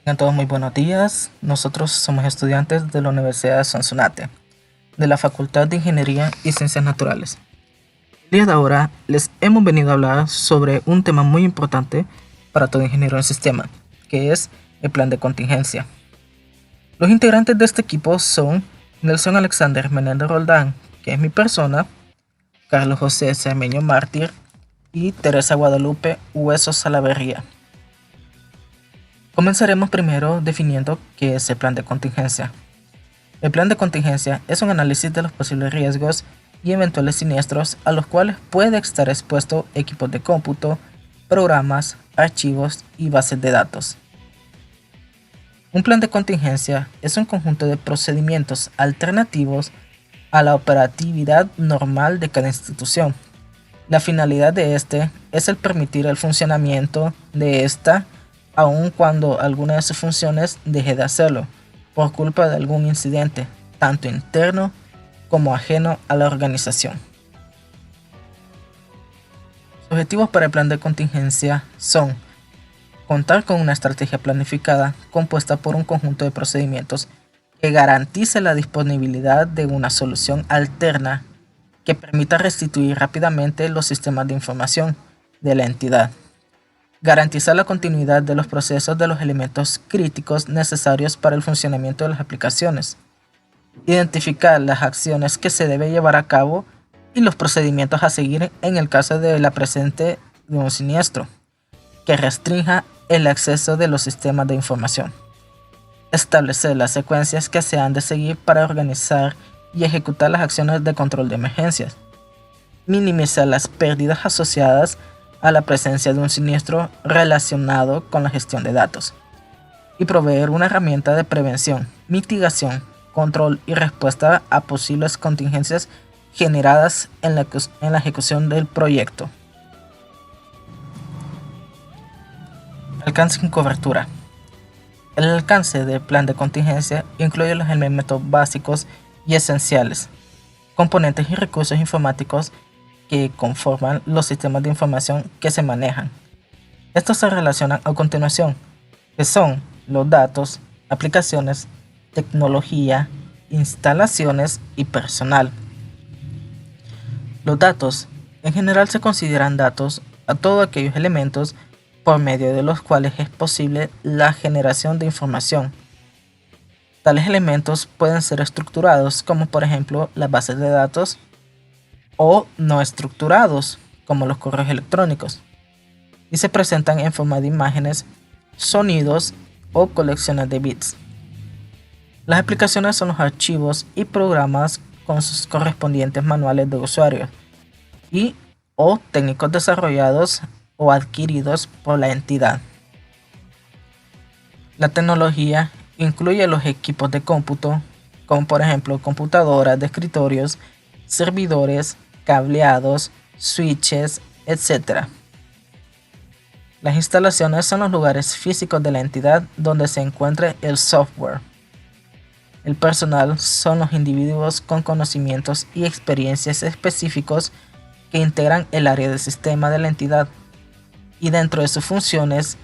Tengan todos muy buenos días. Nosotros somos estudiantes de la Universidad de Sonsonate, de la Facultad de Ingeniería y Ciencias Naturales. El día de ahora les hemos venido a hablar sobre un tema muy importante para todo ingeniero en sistema, que es el plan de contingencia. Los integrantes de este equipo son Nelson Alexander Menéndez Roldán, que es mi persona, Carlos José Cermeño Mártir y Teresa Guadalupe Hueso Salaverría. Comenzaremos primero definiendo qué es el plan de contingencia. El plan de contingencia es un análisis de los posibles riesgos y eventuales siniestros a los cuales puede estar expuesto equipos de cómputo, programas, archivos y bases de datos. Un plan de contingencia es un conjunto de procedimientos alternativos a la operatividad normal de cada institución. La finalidad de este es el permitir el funcionamiento de esta aun cuando alguna de sus funciones deje de hacerlo, por culpa de algún incidente, tanto interno como ajeno a la organización. Los objetivos para el plan de contingencia son contar con una estrategia planificada compuesta por un conjunto de procedimientos que garantice la disponibilidad de una solución alterna que permita restituir rápidamente los sistemas de información de la entidad. Garantizar la continuidad de los procesos de los elementos críticos necesarios para el funcionamiento de las aplicaciones. Identificar las acciones que se debe llevar a cabo y los procedimientos a seguir en el caso de la presencia de un siniestro que restrinja el acceso de los sistemas de información. Establecer las secuencias que se han de seguir para organizar y ejecutar las acciones de control de emergencias. Minimizar las pérdidas asociadas a la presencia de un siniestro relacionado con la gestión de datos. Y proveer una herramienta de prevención, mitigación, control y respuesta a posibles contingencias generadas en la ejecución del proyecto. Alcance y cobertura. El alcance del plan de contingencia incluye los elementos básicos y esenciales, componentes y recursos informáticos que conforman los sistemas de información que se manejan. Estos se relacionan a continuación, que son los datos, aplicaciones, tecnología, instalaciones y personal. Los datos en general se consideran datos a todos aquellos elementos por medio de los cuales es posible la generación de información. Tales elementos pueden ser estructurados, como por ejemplo las bases de datos, o no estructurados, como los correos electrónicos, y se presentan en forma de imágenes, sonidos o colecciones de bits. Las aplicaciones son los archivos y programas con sus correspondientes manuales de usuario y o técnicos desarrollados o adquiridos por la entidad. La tecnología incluye los equipos de cómputo, como por ejemplo computadoras de escritorios, servidores, cableados, switches, etc. Las instalaciones son los lugares físicos de la entidad donde se encuentra el software. El personal son los individuos con conocimientos y experiencias específicos que integran el área del sistema de la entidad y dentro de sus funciones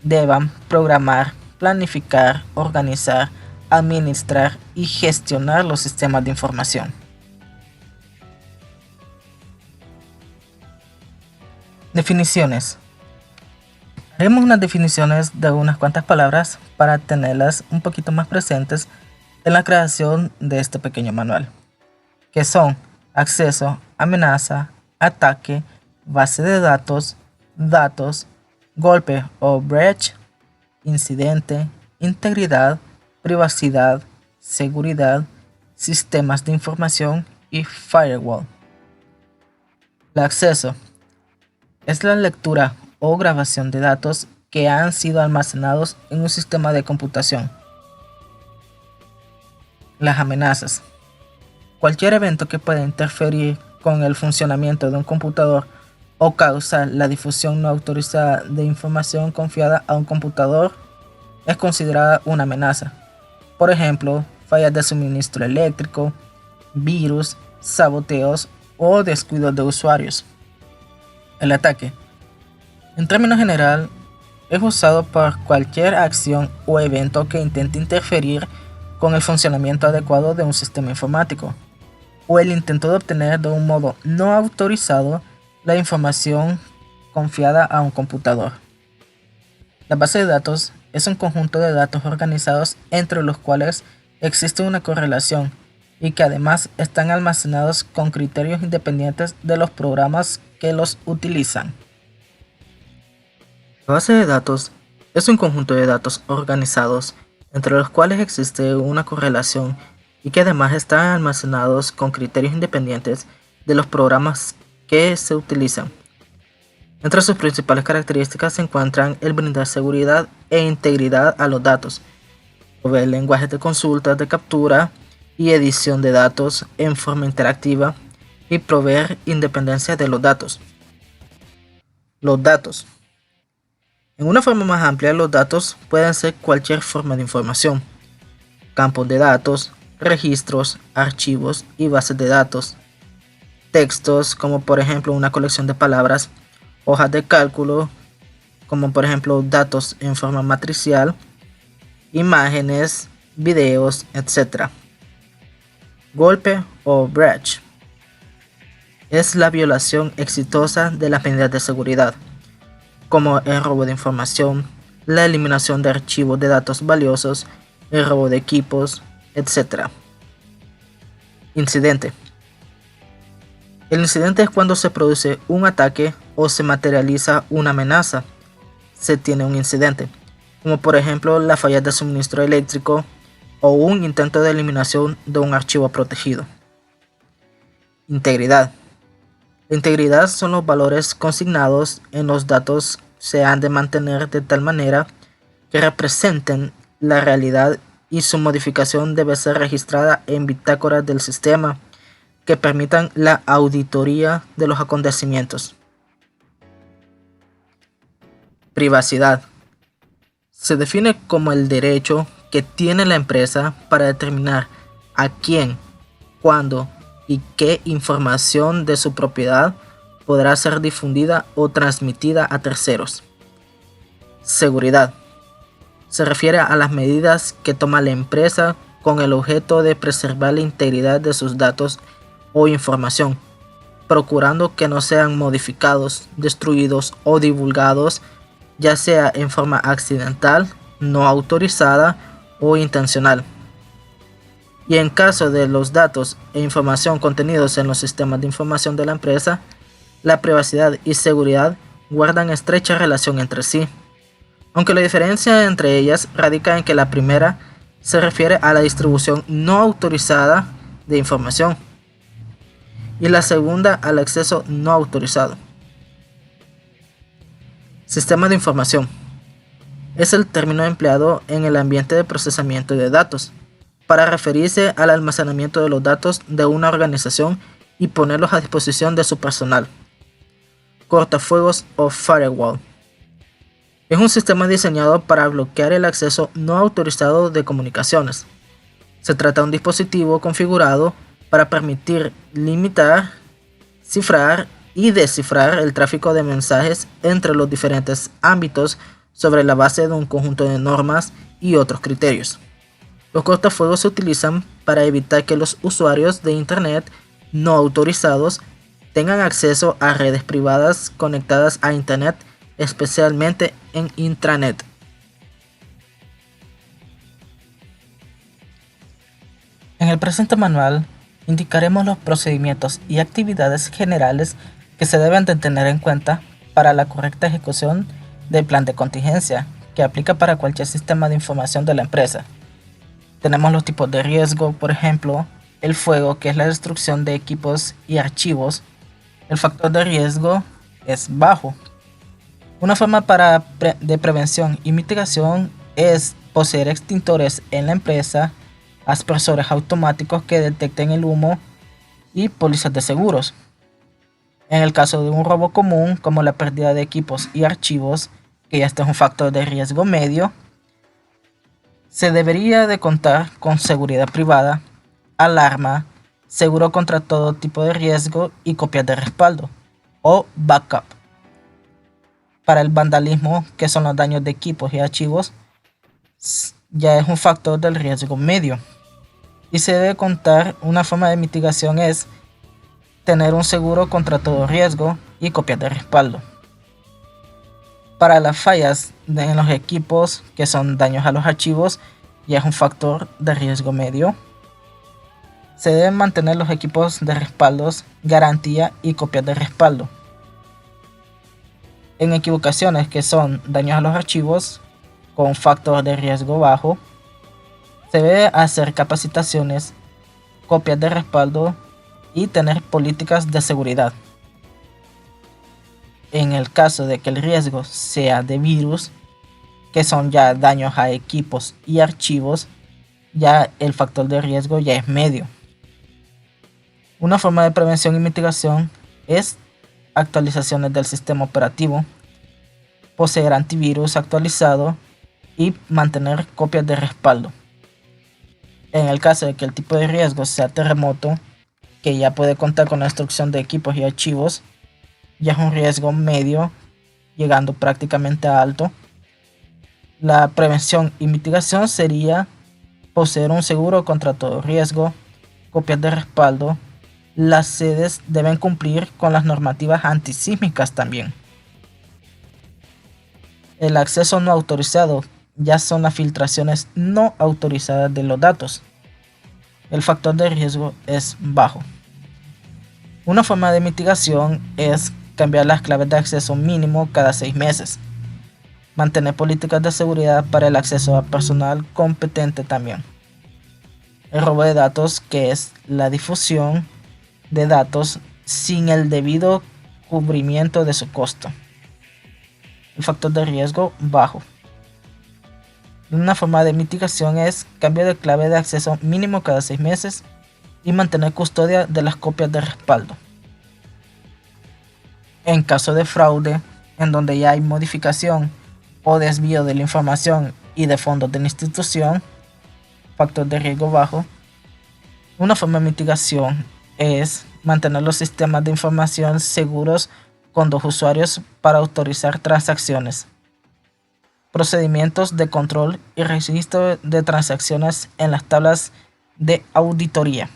deban programar, planificar, organizar, administrar y gestionar los sistemas de información. Definiciones. Haremos unas definiciones de unas cuantas palabras para tenerlas un poquito más presentes en la creación de este pequeño manual, que son acceso, amenaza, ataque, base de datos, datos, golpe o breach, incidente, integridad, privacidad, seguridad, sistemas de información y firewall. El acceso es la lectura o grabación de datos que han sido almacenados en un sistema de computación. Las amenazas. Cualquier evento que pueda interferir con el funcionamiento de un computador o causar la difusión no autorizada de información confiada a un computador es considerada una amenaza. Por ejemplo, fallas de suministro eléctrico, virus, saboteos o descuidos de usuarios. El ataque. En términos general, es usado por cualquier acción o evento que intente interferir con el funcionamiento adecuado de un sistema informático, o el intento de obtener de un modo no autorizado la información confiada a un computador. La base de datos es un conjunto de datos organizados entre los cuales existe una correlación y que además están almacenados con criterios independientes de los programas que los utilizan. La base de datos es un conjunto de datos organizados entre los cuales existe una correlación y que además están almacenados con criterios independientes de los programas que se utilizan. Entre sus principales características se encuentran el brindar seguridad e integridad a los datos, proveer lenguajes de consulta, de captura y edición de datos en forma interactiva y proveer independencia de los datos. Los datos. En una forma más amplia, los datos pueden ser cualquier forma de información, campos de datos, registros, archivos y bases de datos, textos como por ejemplo una colección de palabras, hojas de cálculo como por ejemplo datos en forma matricial, imágenes, videos, etc. Golpe o breach es la violación exitosa de las medidas de seguridad, como el robo de información, la eliminación de archivos de datos valiosos, el robo de equipos, etc. Incidente. El incidente es cuando se produce un ataque o se materializa una amenaza. Se tiene un incidente, como por ejemplo la falla de suministro eléctrico o un intento de eliminación de un archivo protegido. Integridad. La integridad son los valores consignados en los datos se han de mantener de tal manera que representen la realidad y su modificación debe ser registrada en bitácoras del sistema que permitan la auditoría de los acontecimientos. Privacidad. Se define como el derecho que tiene la empresa para determinar a quién, cuándo y qué información de su propiedad podrá ser difundida o transmitida a terceros. Seguridad. Se refiere a las medidas que toma la empresa con el objeto de preservar la integridad de sus datos o información, procurando que no sean modificados, destruidos o divulgados, ya sea en forma accidental, no autorizada o intencional. Y en caso de los datos e información contenidos en los sistemas de información de la empresa, la privacidad y seguridad guardan estrecha relación entre sí, aunque la diferencia entre ellas radica en que la primera se refiere a la distribución no autorizada de información y la segunda al acceso no autorizado. Sistema de información. Es el término empleado en el ambiente de procesamiento de datos para referirse al almacenamiento de los datos de una organización y ponerlos a disposición de su personal. Cortafuegos o firewall. Es un sistema diseñado para bloquear el acceso no autorizado de comunicaciones. Se trata de un dispositivo configurado para permitir limitar, cifrar y descifrar el tráfico de mensajes entre los diferentes ámbitos sobre la base de un conjunto de normas y otros criterios. Los cortafuegos se utilizan para evitar que los usuarios de Internet no autorizados tengan acceso a redes privadas conectadas a Internet, especialmente en intranet. En el presente manual indicaremos los procedimientos y actividades generales que se deben de tener en cuenta para la correcta ejecución del plan de contingencia que aplica para cualquier sistema de información de la empresa. Tenemos los tipos de riesgo, por ejemplo, el fuego, que es la destrucción de equipos y archivos. El factor de riesgo es bajo. Una forma de prevención y mitigación es poseer extintores en la empresa, aspersores automáticos que detecten el humo y pólizas de seguros. En el caso de un robo común, como la pérdida de equipos y archivos, que este es un factor de riesgo medio, se debería de contar con seguridad privada, alarma, seguro contra todo tipo de riesgo y copias de respaldo o backup. Para el vandalismo, que son los daños de equipos y archivos, ya es un factor del riesgo medio. Y se debe contar, una forma de mitigación es tener un seguro contra todo riesgo y copias de respaldo. Para las fallas en los equipos, que son daños a los archivos, ya es un factor de riesgo medio. Se deben mantener los equipos de respaldos, garantía y copias de respaldo. En equivocaciones, que son daños a los archivos con factor de riesgo bajo, se debe hacer capacitaciones, copias de respaldo y tener políticas de seguridad. En el caso de que el riesgo sea de virus, que son ya daños a equipos y archivos, ya el factor de riesgo ya es medio. Una forma de prevención y mitigación es actualizaciones del sistema operativo, poseer antivirus actualizado y mantener copias de respaldo. En el caso de que el tipo de riesgo sea terremoto, que ya puede contar con la destrucción de equipos y archivos, ya es un riesgo medio, llegando prácticamente a alto. La prevención y mitigación sería poseer un seguro contra todo riesgo, copias de respaldo. Las sedes deben cumplir con las normativas antisísmicas también. El acceso no autorizado ya son las filtraciones no autorizadas de los datos. El factor de riesgo es bajo. Una forma de mitigación es cambiar las claves de acceso mínimo cada 6 meses. Mantener políticas de seguridad para el acceso a personal competente también. El robo de datos, que es la difusión de datos sin el debido cubrimiento de su costo. El factor de riesgo bajo. Una forma de mitigación es cambio de clave de acceso mínimo cada 6 meses y mantener custodia de las copias de respaldo. En caso de fraude, en donde ya hay modificación o desvío de la información y de fondos de la institución, factor de riesgo bajo. Una forma de mitigación es mantener los sistemas de información seguros con 2 usuarios para autorizar transacciones. Procedimientos de control y registro de transacciones en las tablas de auditoría.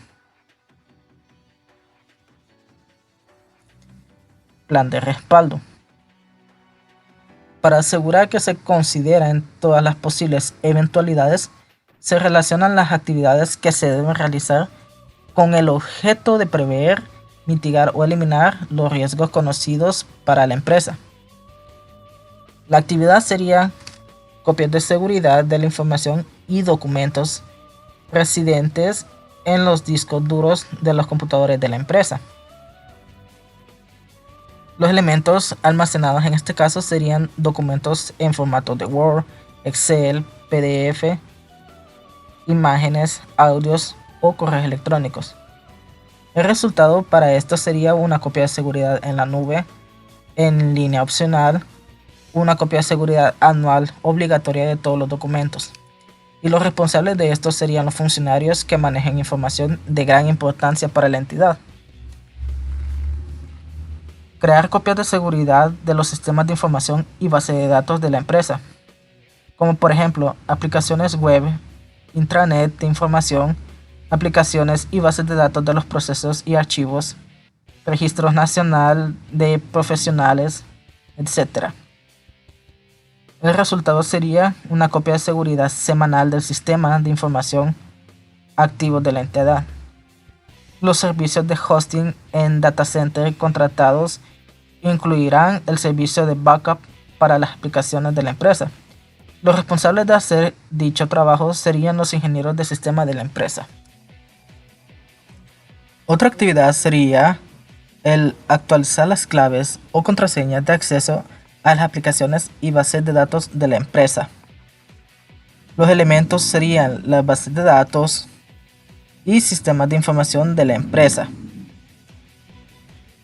Plan de respaldo. Para asegurar que se consideren todas las posibles eventualidades, se relacionan las actividades que se deben realizar con el objeto de prever, mitigar o eliminar los riesgos conocidos para la empresa. La actividad sería copias de seguridad de la información y documentos residentes en los discos duros de los computadores de la empresa. Los elementos almacenados en este caso serían documentos en formato de Word, Excel, PDF, imágenes, audios o correos electrónicos. El resultado para esto sería una copia de seguridad en la nube, en línea opcional, una copia de seguridad anual obligatoria de todos los documentos. Y los responsables de esto serían los funcionarios que manejen información de gran importancia para la entidad. Crear copias de seguridad de los sistemas de información y base de datos de la empresa, como por ejemplo aplicaciones web, intranet de información, aplicaciones y bases de datos de los procesos y archivos, registros nacional de profesionales, etc. El resultado sería una copia de seguridad semanal del sistema de información activo de la entidad. Los servicios de hosting en data center contratados incluirán el servicio de backup para las aplicaciones de la empresa. Los responsables de hacer dicho trabajo serían los ingenieros de sistema de la empresa. Otra actividad sería el actualizar las claves o contraseñas de acceso a las aplicaciones y bases de datos de la empresa. Los elementos serían las bases de datos y sistemas de información de la empresa.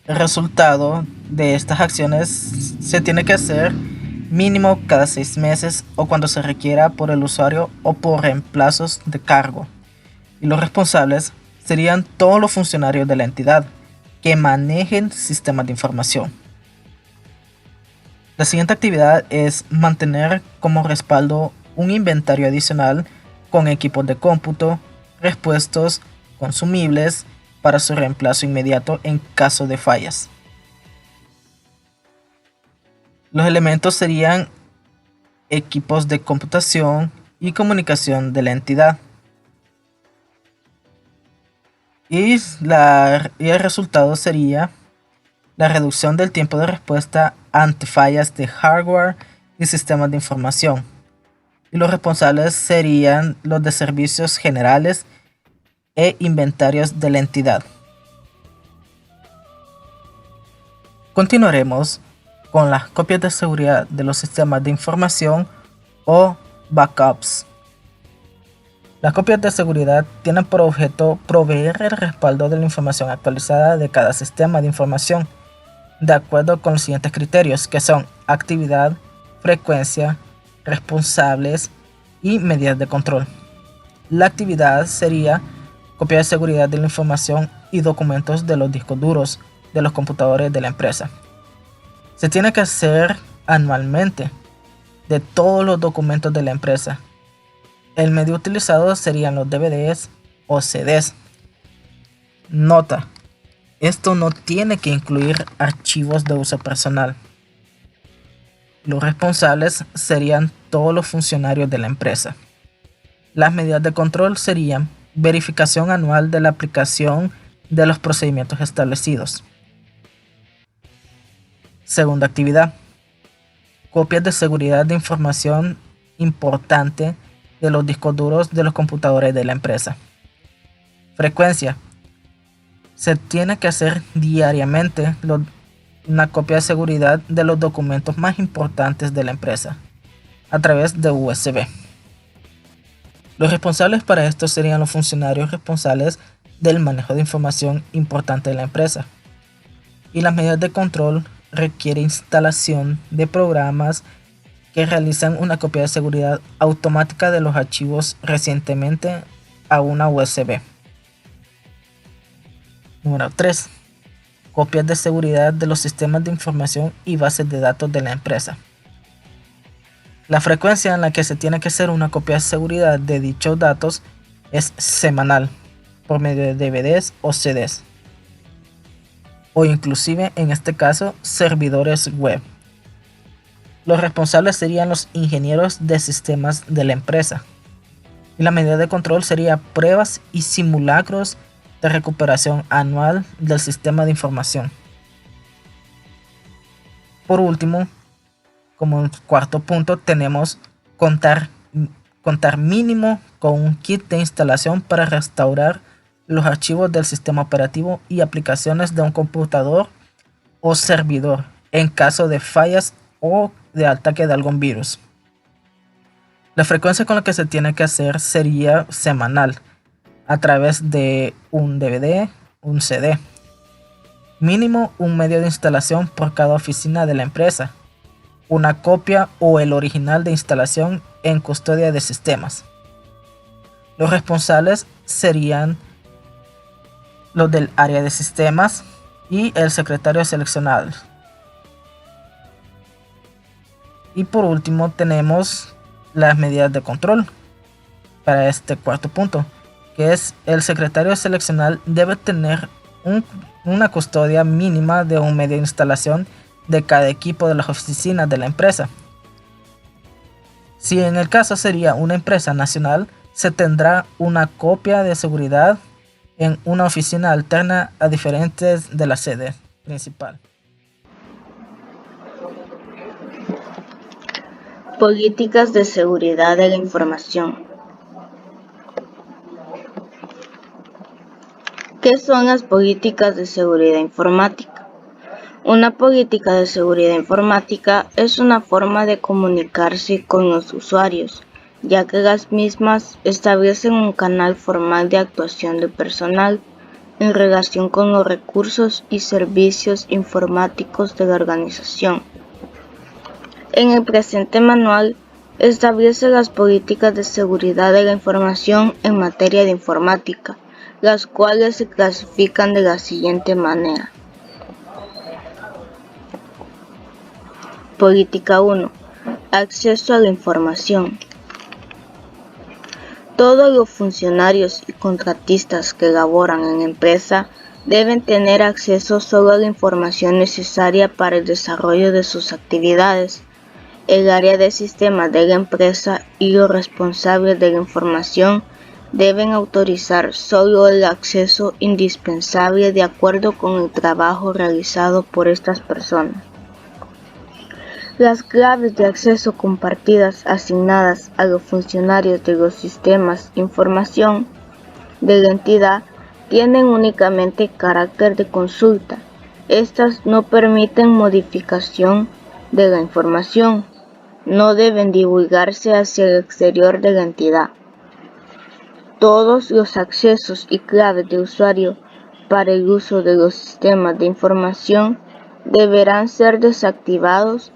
El resultado de estas acciones se tiene que hacer mínimo cada 6 meses o cuando se requiera por el usuario o por reemplazos de cargo. Y los responsables serían todos los funcionarios de la entidad que manejen sistemas de información. La siguiente actividad es mantener como respaldo un inventario adicional con equipos de cómputo, repuestos, consumibles para su reemplazo inmediato en caso de fallas. Los elementos serían equipos de computación y comunicación de la entidad. Y el resultado sería la reducción del tiempo de respuesta ante fallas de hardware y sistemas de información. Y los responsables serían los de servicios generales e inventarios de la entidad. Continuaremos con las copias de seguridad de los sistemas de información o backups. Las copias de seguridad tienen por objeto proveer el respaldo de la información actualizada de cada sistema de información, de acuerdo con los siguientes criterios, que son actividad, frecuencia, responsables y medidas de control. La actividad sería copia de seguridad de la información y documentos de los discos duros de los computadores de la empresa. Se tiene que hacer anualmente de todos los documentos de la empresa. El medio utilizado serían los DVDs o CDs. Nota: esto no tiene que incluir archivos de uso personal. Los responsables serían todos los funcionarios de la empresa. Las medidas de control serían verificación anual de la aplicación de los procedimientos establecidos. Segunda actividad: copias de seguridad de información importante de los discos duros de los computadores de la empresa. Frecuencia: se tiene que hacer diariamente una copia de seguridad de los documentos más importantes de la empresa a través de USB. Los responsables para esto serían los funcionarios responsables del manejo de información importante de la empresa. Y las medidas de control requieren instalación de programas que realizan una copia de seguridad automática de los archivos recientemente a una USB. Número 3. Copias de seguridad de los sistemas de información y bases de datos de la empresa. La frecuencia en la que se tiene que hacer una copia de seguridad de dichos datos es semanal, por medio de DVDs o CDs, o inclusive en este caso servidores web. Los responsables serían los ingenieros de sistemas de la empresa. Y la medida de control sería pruebas y simulacros de recuperación anual del sistema de información. Por último, como cuarto punto, tenemos contar mínimo con un kit de instalación para restaurar los archivos del sistema operativo y aplicaciones de un computador o servidor en caso de fallas o de ataque de algún virus. La frecuencia con la que se tiene que hacer sería semanal a través de un DVD, un CD. Mínimo un medio de instalación por cada oficina de la empresa. Una copia o el original de instalación en custodia de sistemas. Los responsables serían los del área de sistemas y el secretario seleccionado. Y por último tenemos las medidas de control para este cuarto punto, que es el secretario seleccional debe tener una custodia mínima de un medio de instalación de cada equipo de las oficinas de la empresa. Si en el caso sería una empresa nacional, se tendrá una copia de seguridad en una oficina alterna a diferentes de la sede principal. Políticas de seguridad de la información. ¿Qué son las políticas de seguridad informática? Una política de seguridad informática es una forma de comunicarse con los usuarios, ya que las mismas establecen un canal formal de actuación de personal en relación con los recursos y servicios informáticos de la organización. En el presente manual establece las políticas de seguridad de la información en materia de informática, las cuales se clasifican de la siguiente manera. Política 1. Acceso a la información. Todos los funcionarios y contratistas que laboran en la empresa deben tener acceso solo a la información necesaria para el desarrollo de sus actividades. El área de sistemas de la empresa y los responsables de la información deben autorizar solo el acceso indispensable de acuerdo con el trabajo realizado por estas personas. Las claves de acceso compartidas asignadas a los funcionarios de los sistemas de información de la entidad tienen únicamente carácter de consulta. Estas no permiten modificación de la información. No deben divulgarse hacia el exterior de la entidad. Todos los accesos y claves de usuario para el uso de los sistemas de información deberán ser desactivados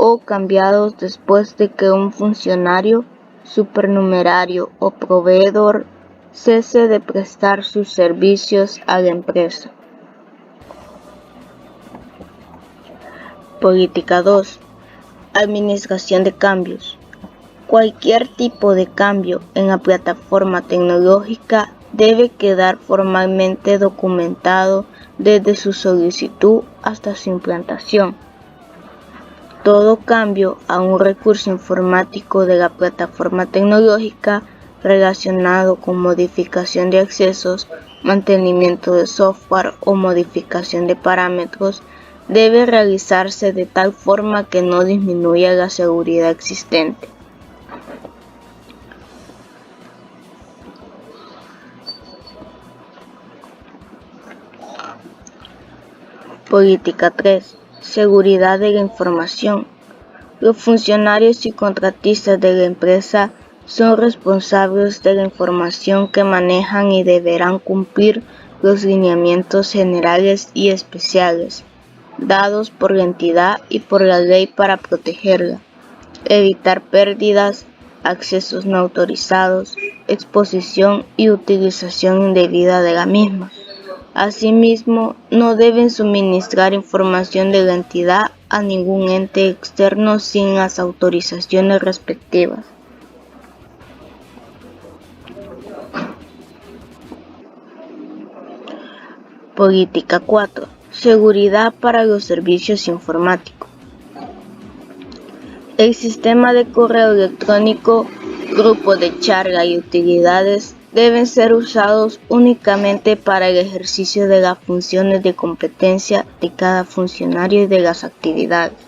o cambiados después de que un funcionario, supernumerario o proveedor cese de prestar sus servicios a la empresa. Política 2. Administración de cambios. Cualquier tipo de cambio en la plataforma tecnológica debe quedar formalmente documentado desde su solicitud hasta su implantación. Todo cambio a un recurso informático de la plataforma tecnológica relacionado con modificación de accesos, mantenimiento de software o modificación de parámetros debe realizarse de tal forma que no disminuya la seguridad existente. Política 3. Seguridad de la información. Los funcionarios y contratistas de la empresa son responsables de la información que manejan y deberán cumplir los lineamientos generales y especiales dados por la entidad y por la ley para protegerla, evitar pérdidas, accesos no autorizados, exposición y utilización indebida de la misma. Asimismo, no deben suministrar información de la entidad a ningún ente externo sin las autorizaciones respectivas. Política 4. Seguridad para los servicios informáticos. El sistema de correo electrónico, grupo de charla y utilidades deben ser usados únicamente para el ejercicio de las funciones de competencia de cada funcionario y de las actividades.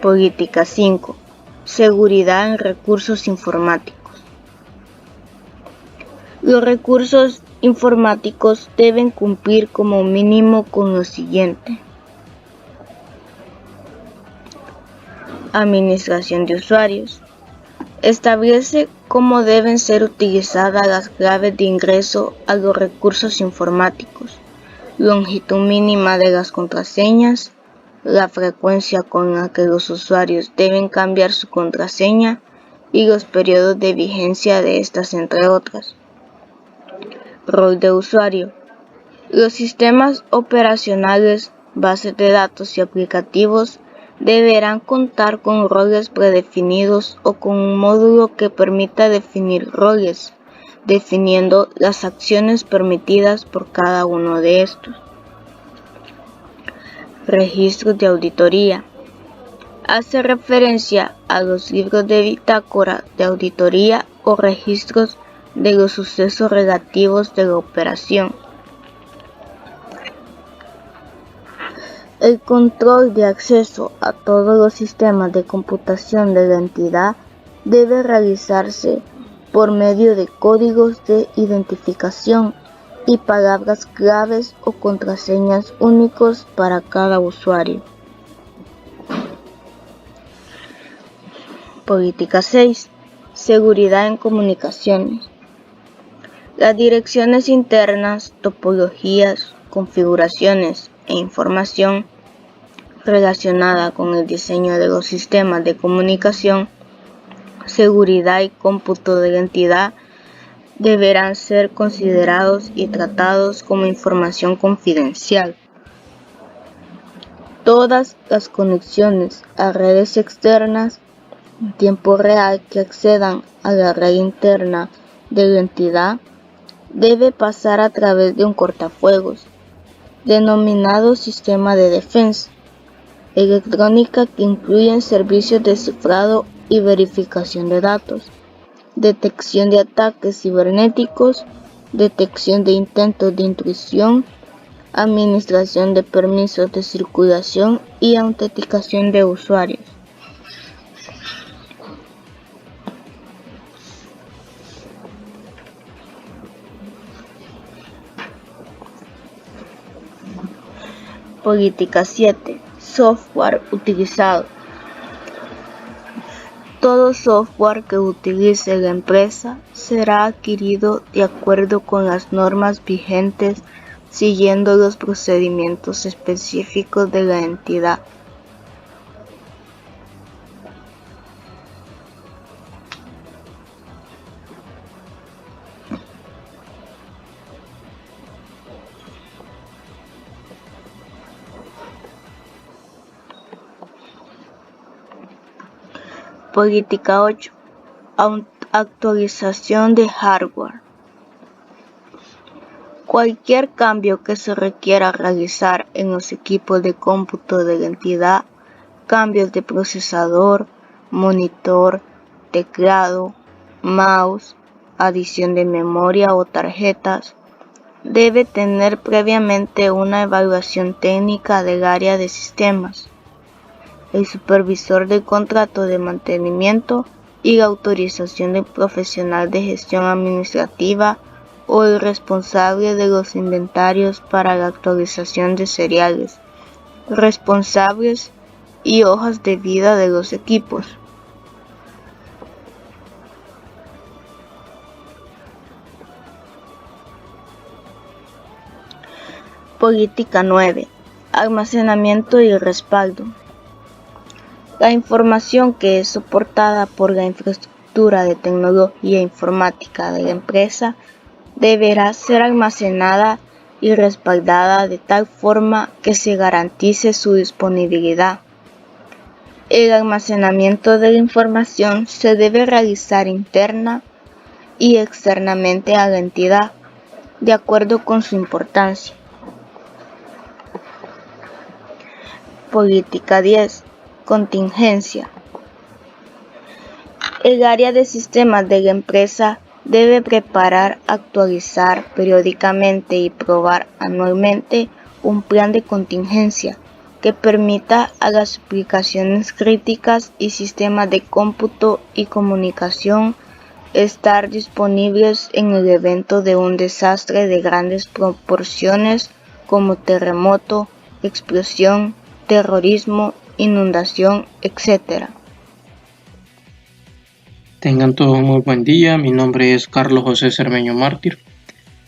Política 5. Seguridad en recursos informáticos. Los recursos informáticos deben cumplir como mínimo con lo siguiente. Administración de usuarios. Establece cómo deben ser utilizadas las claves de ingreso a los recursos informáticos, longitud mínima de las contraseñas, la frecuencia con la que los usuarios deben cambiar su contraseña y los periodos de vigencia de estas, entre otras. Rol de usuario. Los sistemas operacionales, bases de datos y aplicativos deberán contar con roles predefinidos o con un módulo que permita definir roles, definiendo las acciones permitidas por cada uno de estos. Registros de auditoría. Hace referencia a los libros de bitácora de auditoría o registros de los sucesos relativos de la operación. El control de acceso a todos los sistemas de computación de la entidad debe realizarse por medio de códigos de identificación y palabras claves o contraseñas únicos para cada usuario. Política 6. Seguridad en comunicaciones. Las direcciones internas, topologías, configuraciones e información relacionada con el diseño de los sistemas de comunicación, seguridad y cómputo de la entidad deberán ser considerados y tratados como información confidencial. Todas las conexiones a redes externas en tiempo real que accedan a la red interna de la entidad debe pasar a través de un cortafuegos, denominado sistema de defensa electrónica, que incluyen servicios de cifrado y verificación de datos, detección de ataques cibernéticos, detección de intentos de intrusión, administración de permisos de circulación y autenticación de usuarios. Política 7. Software utilizado. Todo software que utilice la empresa será adquirido de acuerdo con las normas vigentes, siguiendo los procedimientos específicos de la entidad. Política 8. Actualización de hardware. Cualquier cambio que se requiera realizar en los equipos de cómputo de la entidad, cambios de procesador, monitor, teclado, mouse, adición de memoria o tarjetas, debe tener previamente una evaluación técnica del área de sistemas, el supervisor del contrato de mantenimiento y la autorización del profesional de gestión administrativa o el responsable de los inventarios para la actualización de seriales, responsables y hojas de vida de los equipos. Política 9. Almacenamiento y respaldo. La información que es soportada por la infraestructura de tecnología informática de la empresa deberá ser almacenada y respaldada de tal forma que se garantice su disponibilidad. El almacenamiento de la información se debe realizar interna y externamente a la entidad, de acuerdo con su importancia. Política 10. Contingencia. El área de sistemas de la empresa debe preparar, actualizar periódicamente y probar anualmente un plan de contingencia que permita a las aplicaciones críticas y sistemas de cómputo y comunicación estar disponibles en el evento de un desastre de grandes proporciones como terremoto, explosión, terrorismo, inundación, etc. Tengan todos muy buen día, mi nombre es Carlos José Cermeño Mártir.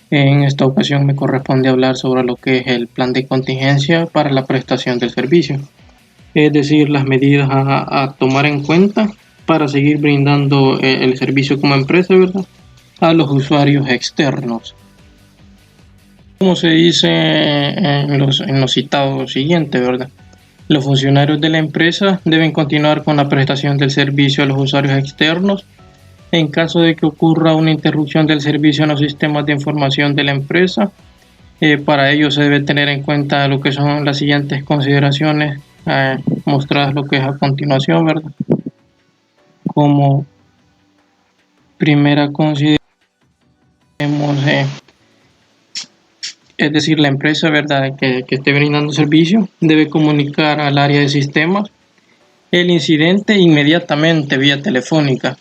En esta ocasión me corresponde hablar sobre lo que es el plan de contingencia para la prestación del servicio, es decir, las medidas a tomar en cuenta para seguir brindando el servicio como empresa, ¿verdad?, a los usuarios externos. Como se dice en los citados siguientes, ¿verdad?, los funcionarios de la empresa deben continuar con la prestación del servicio a los usuarios externos. En caso de que ocurra una interrupción del servicio en los sistemas de información de la empresa, para ello se debe tener en cuenta lo que son las siguientes consideraciones mostradas lo que es a continuación, ¿verdad? Como primera consideración, es decir, la empresa, ¿verdad?, que esté brindando servicio debe comunicar al área de sistemas el incidente inmediatamente vía telefónica,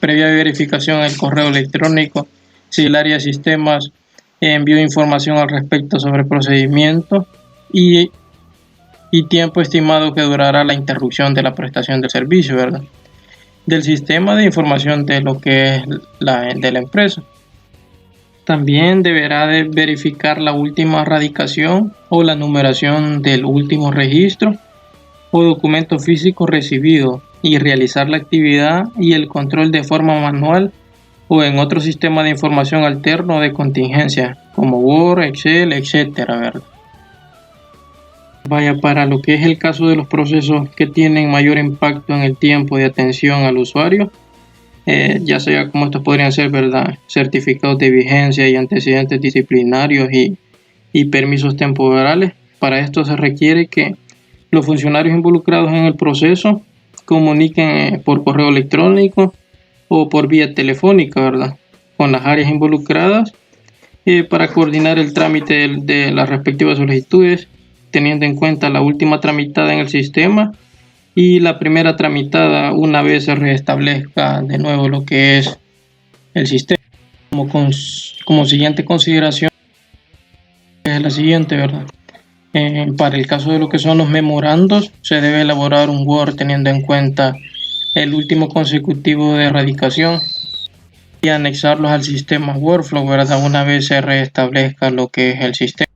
previa verificación al correo electrónico si el área de sistemas envió información al respecto sobre procedimiento y tiempo estimado que durará la interrupción de la prestación del servicio, ¿verdad?, del sistema de información de lo que es de la empresa. También deberá de verificar la última radicación o la numeración del último registro o documento físico recibido y realizar la actividad y el control de forma manual o en otro sistema de información alterno de contingencia, como Word, Excel, etcétera, ¿verdad? Vaya, para lo que es el caso de los procesos que tienen mayor impacto en el tiempo de atención al usuario, ya sea como estos podrían ser, ¿verdad?, certificados de vigencia y antecedentes disciplinarios y permisos temporales. Para esto se requiere que los funcionarios involucrados en el proceso comuniquen por correo electrónico o por vía telefónica, ¿verdad?, con las áreas involucradas para coordinar el trámite de las respectivas solicitudes, teniendo en cuenta la última tramitada en el sistema y la primera tramitada una vez se restablezca de nuevo lo que es el sistema. Como siguiente consideración es la siguiente, ¿verdad? Para el caso de lo que son los memorandos, se debe elaborar un Word teniendo en cuenta el último consecutivo de erradicación y anexarlos al sistema Workflow, ¿verdad?, una vez se restablezca lo que es el sistema.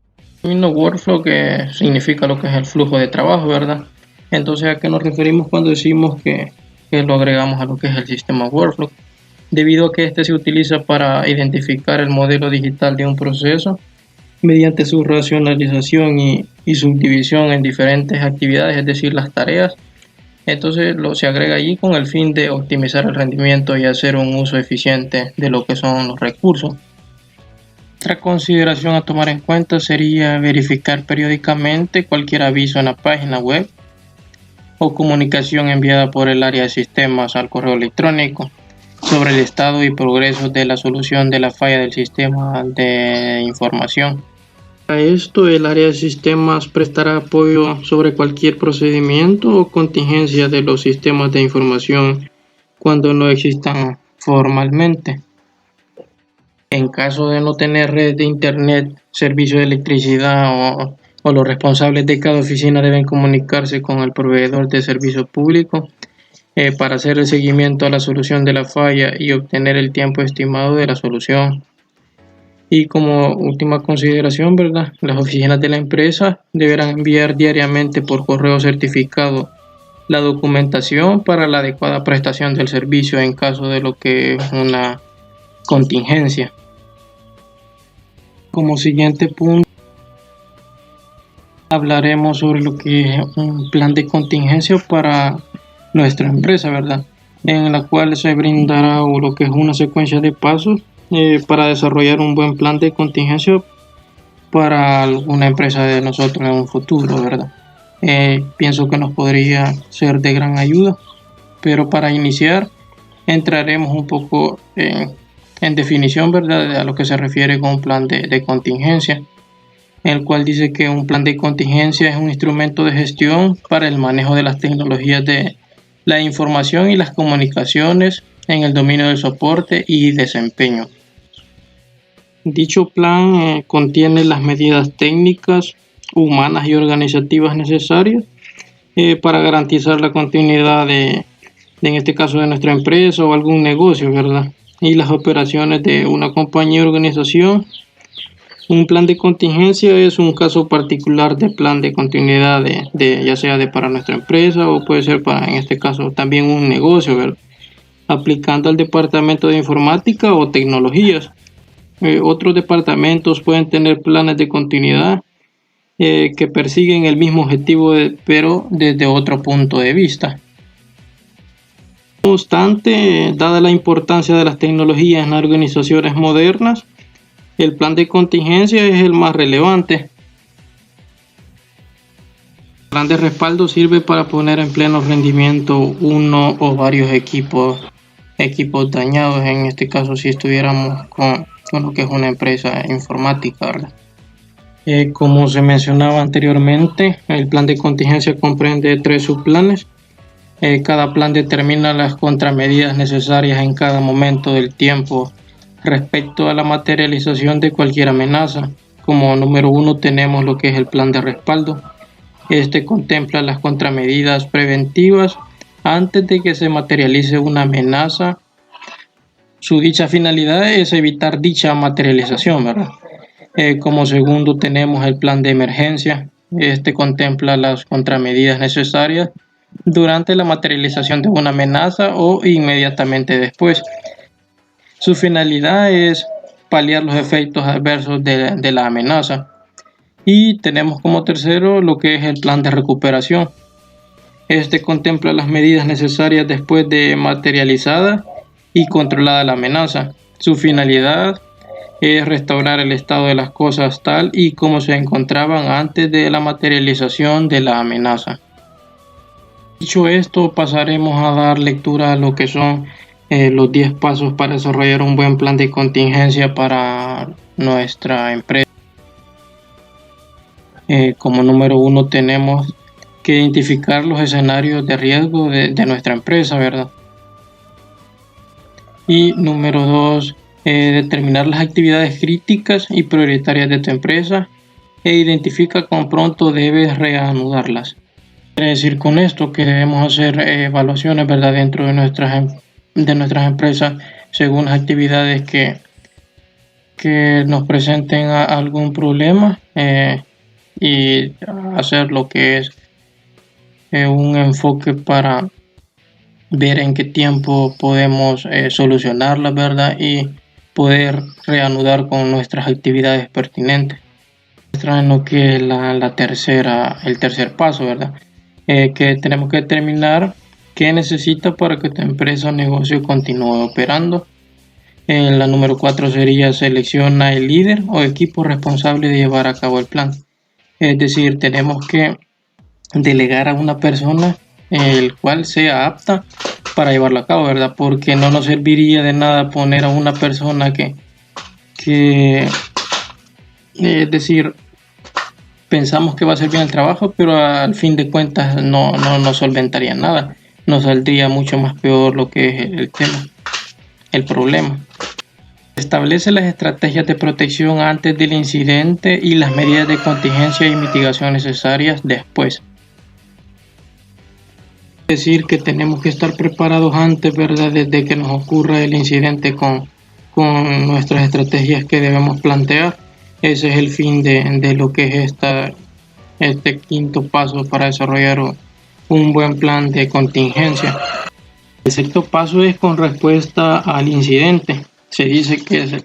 El Workflow, que significa lo que es el flujo de trabajo, ¿verdad? Entonces, ¿a qué nos referimos cuando decimos que lo agregamos a lo que es el sistema Workflow? Debido a que este se utiliza para identificar el modelo digital de un proceso mediante su racionalización y subdivisión en diferentes actividades, es decir, las tareas. Entonces se agrega allí con el fin de optimizar el rendimiento y hacer un uso eficiente de lo que son los recursos. Otra consideración a tomar en cuenta sería verificar periódicamente cualquier aviso en la página web o comunicación enviada por el área de sistemas al correo electrónico sobre el estado y progreso de la solución de la falla del sistema de información. Para esto, el área de sistemas prestará apoyo sobre cualquier procedimiento o contingencia de los sistemas de información cuando no existan formalmente. En caso de no tener red de internet, servicio de electricidad o los responsables de cada oficina deben comunicarse con el proveedor de servicio público para hacer el seguimiento a la solución de la falla y obtener el tiempo estimado de la solución. Y como última consideración, ¿verdad?, las oficinas de la empresa deberán enviar diariamente por correo certificado la documentación para la adecuada prestación del servicio en caso de lo que es una contingencia. Como siguiente punto, hablaremos sobre lo que es un plan de contingencia para nuestra empresa, ¿verdad?, en la cual se brindará lo que es una secuencia de pasos para desarrollar un buen plan de contingencia para alguna empresa de nosotros en un futuro, ¿verdad? Pienso que nos podría ser de gran ayuda, pero para iniciar entraremos un poco en definición, ¿verdad?, a lo que se refiere con un plan de contingencia, el cual dice que un plan de contingencia es un instrumento de gestión para el manejo de las tecnologías de la información y las comunicaciones en el dominio del soporte y desempeño. Dicho plan contiene las medidas técnicas, humanas y organizativas necesarias para garantizar la continuidad en este caso de nuestra empresa o algún negocio, ¿verdad?, y las operaciones de una compañía o organización. Un plan de contingencia es un caso particular de plan de continuidad ya sea para nuestra empresa o puede ser para, en este caso, también un negocio, ¿verdad?, aplicando al departamento de informática o tecnologías. Otros departamentos pueden tener planes de continuidad que persiguen el mismo objetivo, pero desde otro punto de vista. No obstante, dada la importancia de las tecnologías en las organizaciones modernas, el plan de contingencia es el más relevante. El plan de respaldo sirve para poner en pleno rendimiento uno o varios equipos dañados, en este caso si estuviéramos con lo que es una empresa informática, ¿verdad? Como se mencionaba anteriormente, el plan de contingencia comprende 3 subplanes. Cada plan determina las contramedidas necesarias en cada momento del tiempo respecto a la materialización de cualquier amenaza. Como número 1 tenemos lo que es el plan de respaldo. Este contempla las contramedidas preventivas antes de que se materialice una amenaza. Su dicha finalidad es evitar dicha materialización, ¿verdad? Como segundo tenemos el plan de emergencia. Este contempla las contramedidas necesarias durante la materialización de una amenaza o inmediatamente después. Su finalidad es paliar los efectos adversos de la amenaza. Y tenemos como tercero lo que es el plan de recuperación. Este contempla las medidas necesarias después de materializada y controlada la amenaza. Su finalidad es restaurar el estado de las cosas tal y como se encontraban antes de la materialización de la amenaza. Dicho esto, pasaremos a dar lectura a lo que son los 10 pasos para desarrollar un buen plan de contingencia para nuestra empresa. Como número 1 tenemos que identificar los escenarios de riesgo de nuestra empresa, ¿verdad? Y número 2, determinar las actividades críticas y prioritarias de tu empresa e identifica cuán pronto debes reanudarlas. Quiere decir con esto que debemos hacer evaluaciones, ¿verdad?, dentro de nuestras empresas según las actividades que nos presenten algún problema y hacer lo que es un enfoque para ver en qué tiempo podemos solucionarla, ¿verdad?, y poder reanudar con nuestras actividades pertinentes. En lo que es el tercer paso, ¿verdad?, que tenemos que determinar qué necesita para que tu empresa o negocio continúe operando. La número 4 sería selecciona el líder o equipo responsable de llevar a cabo el plan. Es decir, tenemos que delegar a una persona el cual sea apta para llevarlo a cabo, ¿verdad? Porque no nos serviría de nada poner a una persona que es decir, pensamos que va a hacer bien el trabajo, pero al fin de cuentas no solventaría nada. Nos saldría mucho más peor lo que es el tema, el problema. Establece las estrategias de protección antes del incidente y las medidas de contingencia y mitigación necesarias después. Es decir, que tenemos que estar preparados antes, ¿verdad?, desde que nos ocurra el incidente con nuestras estrategias que debemos plantear. Ese es el fin de lo que es este quinto paso para desarrollar un buen plan de contingencia. El sexto paso es con respuesta al incidente. Se dice que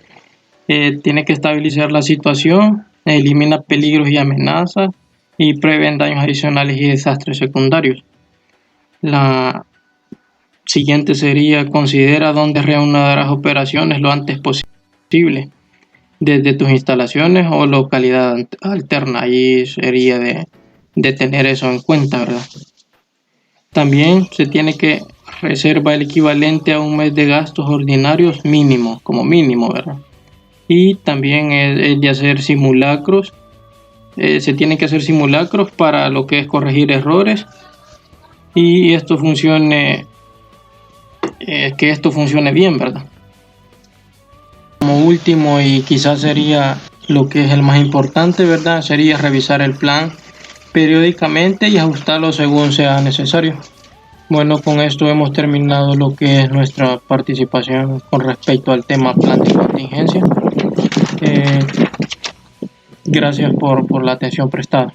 tiene que estabilizar la situación, elimina peligros y amenazas y prevén daños adicionales y desastres secundarios. La siguiente sería considera dónde reanudarás operaciones lo antes posible, desde tus instalaciones o localidad alterna. Ahí sería de tener eso en cuenta, ¿verdad? También se tiene que reservar el equivalente a un mes de gastos ordinarios mínimo, como mínimo, ¿verdad? Y también es de hacer simulacros. Se tienen que hacer simulacros para lo que es corregir errores y esto funcione, que esto funcione bien, ¿verdad? Como último, y quizás sería lo que es el más importante, ¿verdad?, sería revisar el plan periódicamente y ajustarlo según sea necesario. Bueno, con esto hemos terminado lo que es nuestra participación con respecto al tema plan de contingencia. Gracias por la atención prestada.